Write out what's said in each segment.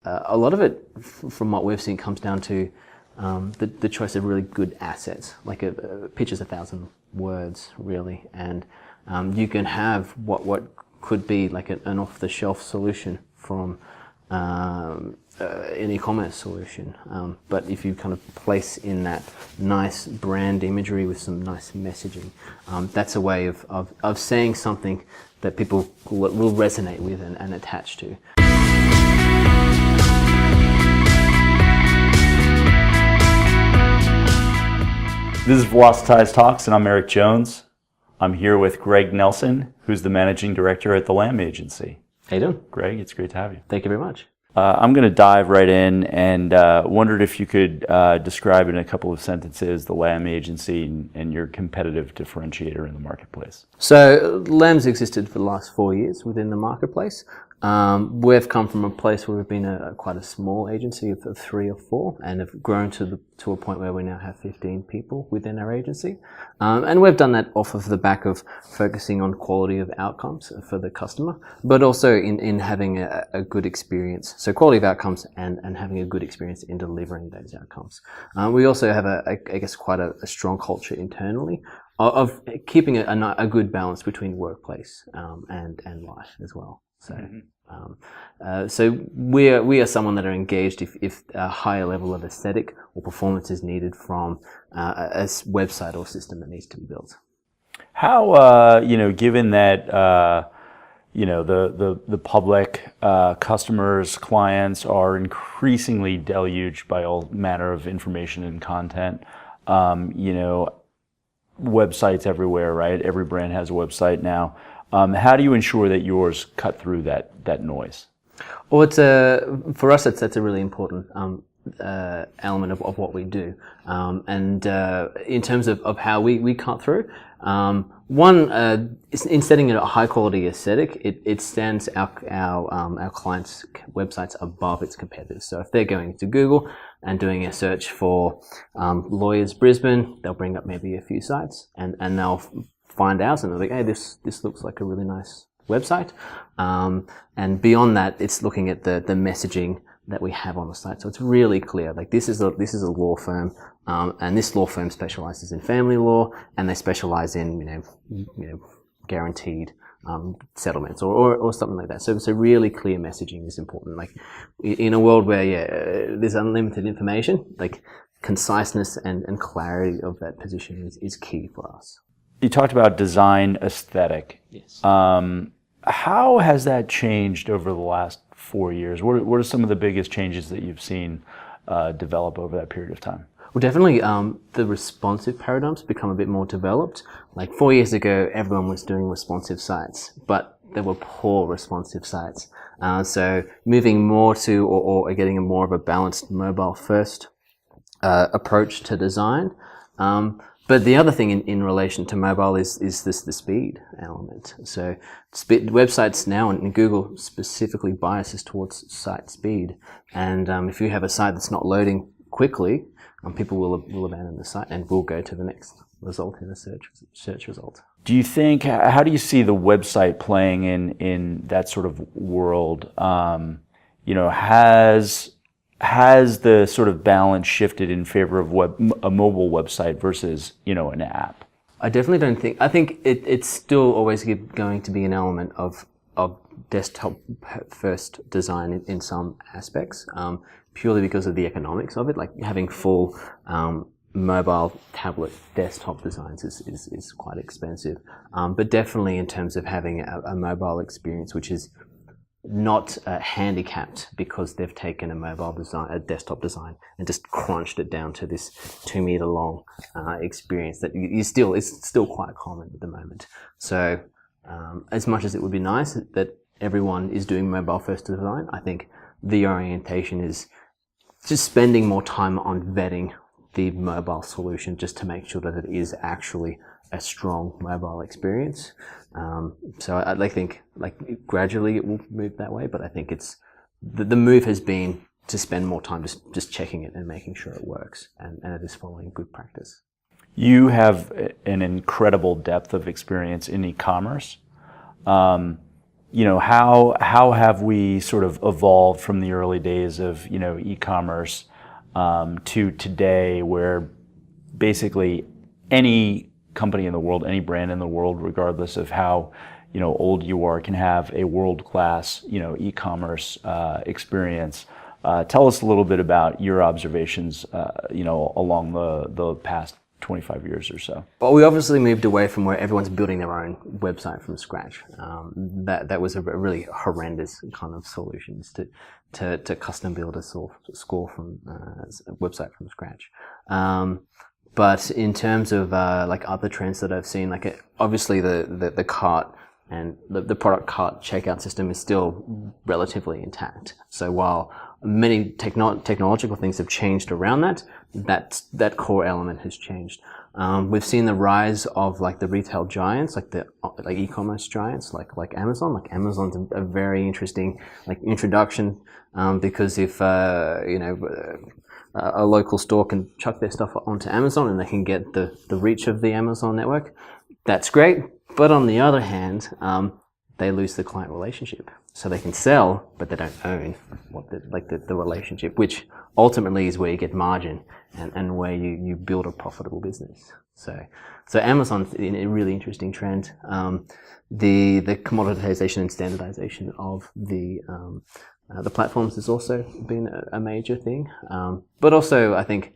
a lot of it, from what we've seen, comes down to the choice of really good assets. Like a picture's 1,000 words, really, and you can have what could be like an off-the-shelf solution from an e-commerce solution. But if you kind of place in that nice brand imagery with some nice messaging, that's a way of saying something that people will resonate with and attach to. This is Velocitize Talks, and I'm Eric Jones. I'm here with Greg Nelson, who's the managing director at the Lamb Agency. How you doing? Greg, it's great to have you. Thank you very much. I'm going to dive right in and wondered if you could describe in a couple of sentences the Lamb Agency and your competitive differentiator in the marketplace. So Lamb's existed for the last 4 years within the marketplace. We've come from a place where we've been quite a small agency of 3 or 4 and have grown to a point where we now have 15 people within our agency. And we've done that off of the back of focusing on quality of outcomes for the customer, but also in having a good experience. So quality of outcomes and having a good experience in delivering those outcomes. We also have I guess quite a strong culture internally of keeping a good balance between workplace and life as well. So, so we are someone that are engaged if a higher level of aesthetic or performance is needed from a website or system that needs to be built. How given that the public customers, clients are increasingly deluged by all manner of information and content, websites everywhere, right? Every brand has a website now. How do you ensure that yours cut through that noise? Well, for us, that's a really important element of what we do. And in terms of how we cut through, in setting a high quality aesthetic, it stands our clients' websites above its competitors. So if they're going to Google and doing a search for Lawyers Brisbane, they'll bring up maybe a few sites and they'll find out and they're like, hey, this looks like a really nice website. And beyond that, it's looking at the messaging that we have on the site. So it's really clear, like this is a law firm, and this law firm specializes in family law, and they specialize in, guaranteed settlements or something like that. So really clear messaging is important. Like in a world where, there's unlimited information, like conciseness and clarity of that position is key for us. You talked about design aesthetic. Yes. How has that changed over the last 4 years? What are some of the biggest changes that you've seen develop over that period of time? Well, definitely the responsive paradigm's become a bit more developed. Like 4 years ago, everyone was doing responsive sites, but they were poor responsive sites. So moving more to or getting more of a balanced mobile first approach to design. But the other thing in relation to mobile is the speed element. So websites now and Google specifically biases towards site speed. And if you have a site that's not loading quickly, people will abandon the site and will go to the next result in the search result. Do you think, how do you see the website playing in that sort of world? Has the sort of balance shifted in favor of a mobile website versus, an app? I definitely don't think. I think it's still always going to be an element of desktop first design in some aspects, purely because of the economics of it. Like having full mobile, tablet, desktop designs is quite expensive. But definitely in terms of having a mobile experience, which is not handicapped because they've taken a desktop design and just crunched it down to this 2 meter long experience that is still quite common at the moment. So as much as it would be nice that everyone is doing mobile first design, I think the orientation is just spending more time on vetting the mobile solution just to make sure that it is actually a strong mobile experience. So I think gradually it will move that way, but I think the move has been to spend more time just checking it and making sure it works and it is following good practice. You have an incredible depth of experience in e-commerce. how have we sort of evolved from the early days of e-commerce to today, where basically any company in the world, any brand in the world, regardless of how old you are, can have a world-class e-commerce experience. Tell us a little bit about your observations along the past 25 years or so. Well, we obviously moved away from where everyone's building their own website from scratch. That was a really horrendous kind of solutions to custom build a score from a website from scratch. But in terms of like other trends that I've seen, like obviously the cart and the product cart checkout system is still relatively intact. So while many technological things have changed around that core element has changed. We've seen the rise of like the retail giants, like e-commerce giants, like Amazon. Like Amazon's a very interesting like introduction because if a local store can chuck their stuff onto Amazon and they can get the reach of the Amazon network, that's great. But on the other hand, they lose the client relationship. So they can sell, but they don't own the relationship, which ultimately is where you get margin and where you build a profitable business. So Amazon's in a really interesting trend. The commoditization and standardization of the platforms has also been a major thing. But also, I think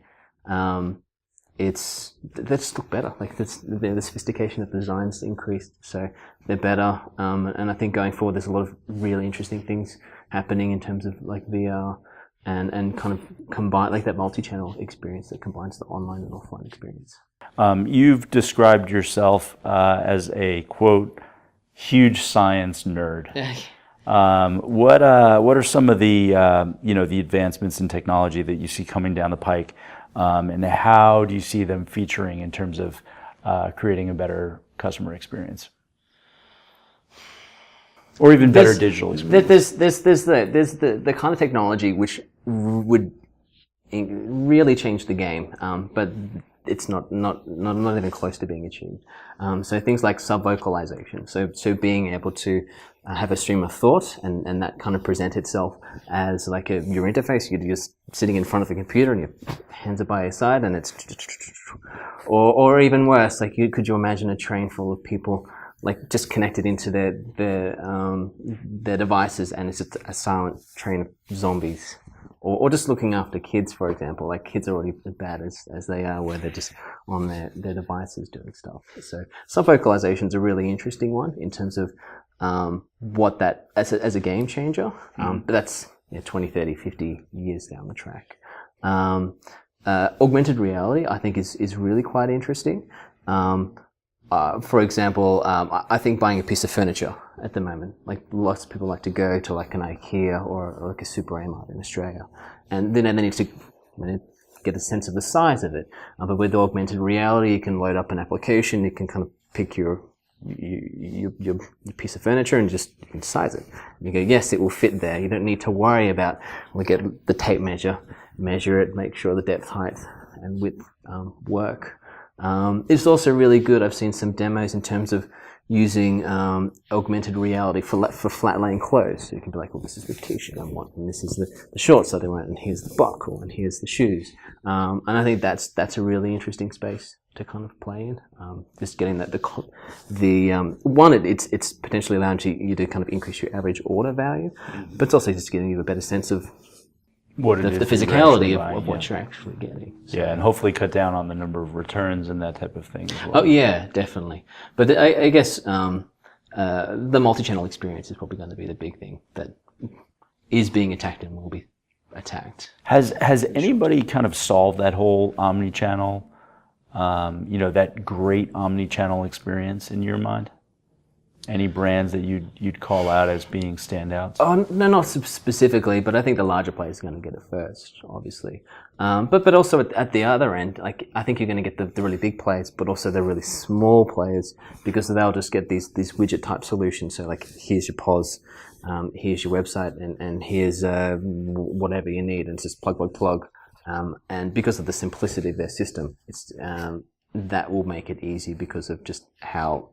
they just look better. Like the sophistication of the designs increased, so they're better. And I think going forward, there's a lot of really interesting things happening in terms of like VR and kind of combine like that multi-channel experience that combines the online and offline experience. You've described yourself as a quote huge science nerd. What are some of the the advancements in technology that you see coming down the pike? And how do you see them featuring in terms of creating a better customer experience, or even better digital experience? There's the kind of technology which would really change the game, but it's not even close to being achieved. So things like sub-vocalization, so being able to have a stream of thought and that kind of present itself as like your interface. You're just sitting in front of a computer and your hands are by your side and it's, or even worse, like could you imagine a train full of people like just connected into their devices and it's just a silent train of zombies? Or just looking after kids, for example. Like kids are already as bad as they are, where they're just on their devices doing stuff. So sub-vocalization is a really interesting one in terms of what that as a game changer. But that's 20, 30, 50 years down the track. Augmented reality, I think, is really quite interesting. For example, I think buying a piece of furniture at the moment, like lots of people like to go to like an IKEA or like a Super Amart in Australia, and then they need to get a sense of the size of it. But with augmented reality, you can load up an application, you can kind of pick your piece of furniture and just you can size it. And you go, yes, it will fit there. You don't need to worry about, get the tape measure it, make sure the depth, height, and width work. It's also really good. I've seen some demos in terms of using augmented reality for flat laying clothes. So you can be like, well, this is the t-shirt I want, and this is the shorts that I want, and here's the buckle, and here's the shoes. And I think that's a really interesting space to kind of play in. Just getting that it's potentially allowing you to kind of increase your average order value, but it's also just giving you a better sense of the physicality of what you're actually getting. So. Yeah, and hopefully cut down on the number of returns and that type of thing as well. Oh yeah, definitely. But I guess the multi-channel experience is probably going to be the big thing that is being attacked and will be attacked. Has anybody kind of solved that whole omni-channel, that great omni-channel experience in your mind? Any brands that you'd call out as being standouts? Oh, no, not specifically, but I think the larger players are going to get it first, obviously. But also at the other end, like I think you're going to get the really big players, but also the really small players, because they'll just get these widget type solutions. So like, here's your POS, here's your website, and here's whatever you need, and it's just plug. And because of the simplicity of their system, it's that will make it easy because of just how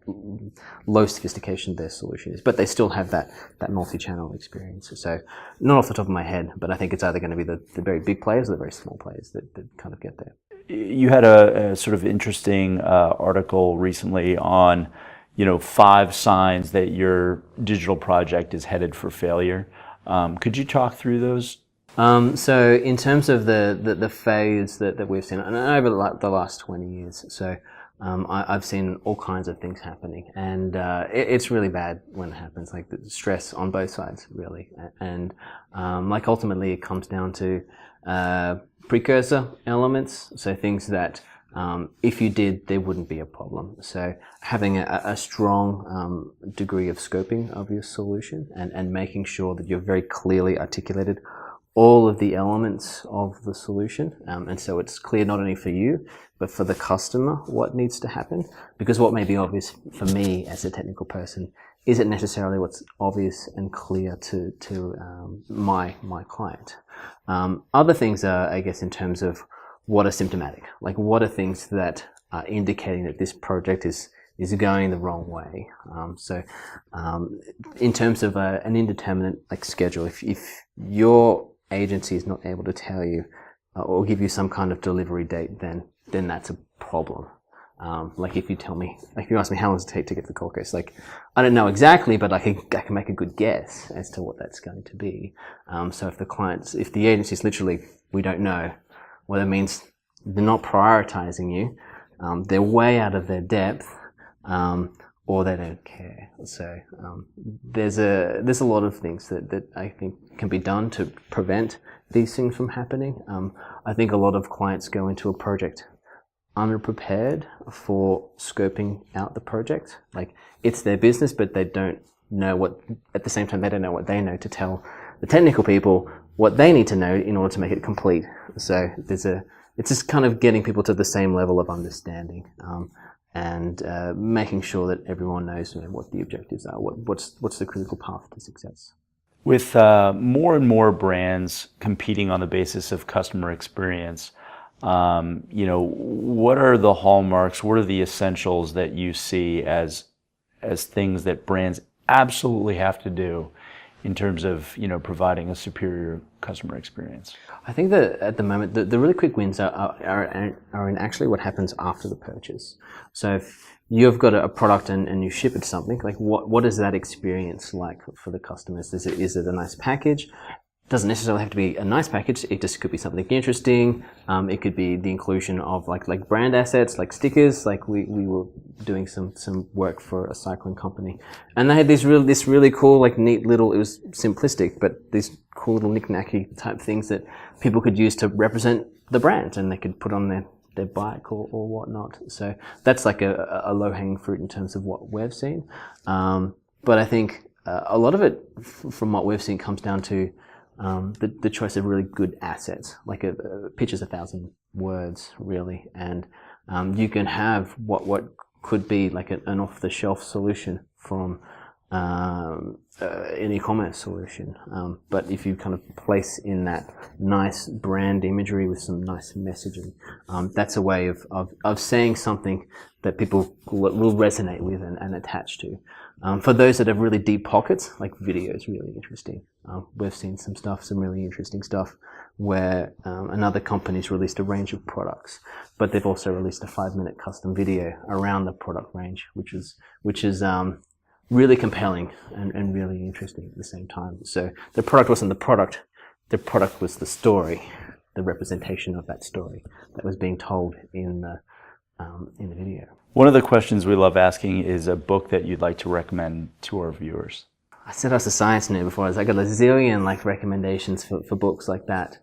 low sophistication their solution is. But they still have that multi-channel experience. So not off the top of my head, but I think it's either going to be the very big players or the very small players that kind of get there. You had a sort of interesting article recently on, 5 signs that your digital project is headed for failure. Could you talk through those? So in terms of the failures that we've seen, and over the last 20 years, so I've seen all kinds of things happening, and it's really bad when it happens, like the stress on both sides, really. And like ultimately it comes down to precursor elements, so things that if you did, there wouldn't be a problem. So having a strong degree of scoping of your solution and making sure that you're very clearly articulated all of the elements of the solution, and so it's clear not only for you but for the customer what needs to happen, because what may be obvious for me as a technical person isn't necessarily what's obvious and clear to my client. Other things are, I guess, in terms of what are symptomatic, like what are things that are indicating that this project is going the wrong way. So in terms of an indeterminate like schedule, if your agency is not able to tell you or give you some kind of delivery date, then that's a problem. Like if you tell me, like if you ask me how long does it take to get the cold case, like I don't know exactly, but I can make a good guess as to what that's going to be. So if the agency's literally, we don't know, well, that means they're not prioritizing you, they're way out of their depth, or they don't care. So there's a lot of things that I think can be done to prevent these things from happening. I think a lot of clients go into a project underprepared for scoping out the project. Like it's their business, but they don't know at the same time they don't know what they know to tell the technical people what they need to know in order to make it complete. So it's just kind of getting people to the same level of understanding. And making sure that everyone knows what the objectives are, what's the critical path to success. With more and more brands competing on the basis of customer experience, what are the hallmarks? What are the essentials that you see as things that brands absolutely have to do in terms of providing a superior customer experience? I think that at the moment the really quick wins are in actually what happens after the purchase. So if you've got a product and you ship it something, like what is that experience like for the customers? Is it a nice package? Doesn't necessarily have to be a nice package. It just could be something interesting. It could be the inclusion of like brand assets, like stickers. Like we were doing some work for a cycling company, and they had this really cool, like neat little. It was simplistic, but these cool little knick-knacky type things that people could use to represent the brand, and they could put on their bike or whatnot. So that's like a low-hanging fruit in terms of what we've seen. But I think a lot of it, from what we've seen, comes down to the choice of really good assets. Like a picture's 1,000 words, really, and you can have what could be like an off-the-shelf solution from an e-commerce solution, but if you kind of place in that nice brand imagery with some nice messaging, that's a way of saying something that people will resonate with and attach to. For those that have really deep pockets, like video is really interesting. We've seen some really interesting stuff where another company's released a range of products, but they've also released a 5-minute custom video around the product range, which is really compelling and really interesting at the same time. So the product wasn't the product was the story, the representation of that story that was being told in the video. One of the questions we love asking is a book that you'd like to recommend to our viewers. I said I was a science nerd before. I got a zillion recommendations for books like that.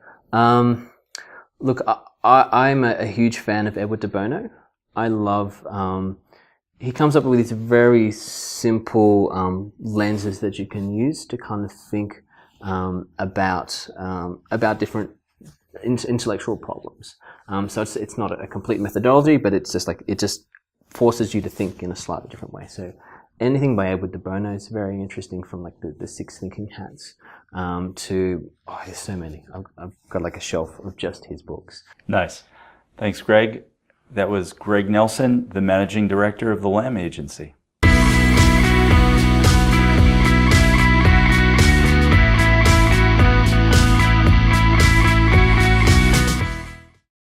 Look, I'm a huge fan of Edward de Bono. I love, he comes up with these very simple lenses that you can use to kind of think about different intellectual problems. So it's not a complete methodology, but it's just it just forces you to think in a slightly different way. So anything by Edward de Bono is very interesting, from the 6 thinking hats to, there's so many. I've got a shelf of just his books. Nice. Thanks, Greg. That was Greg Nelson, the managing director of the Lam Agency.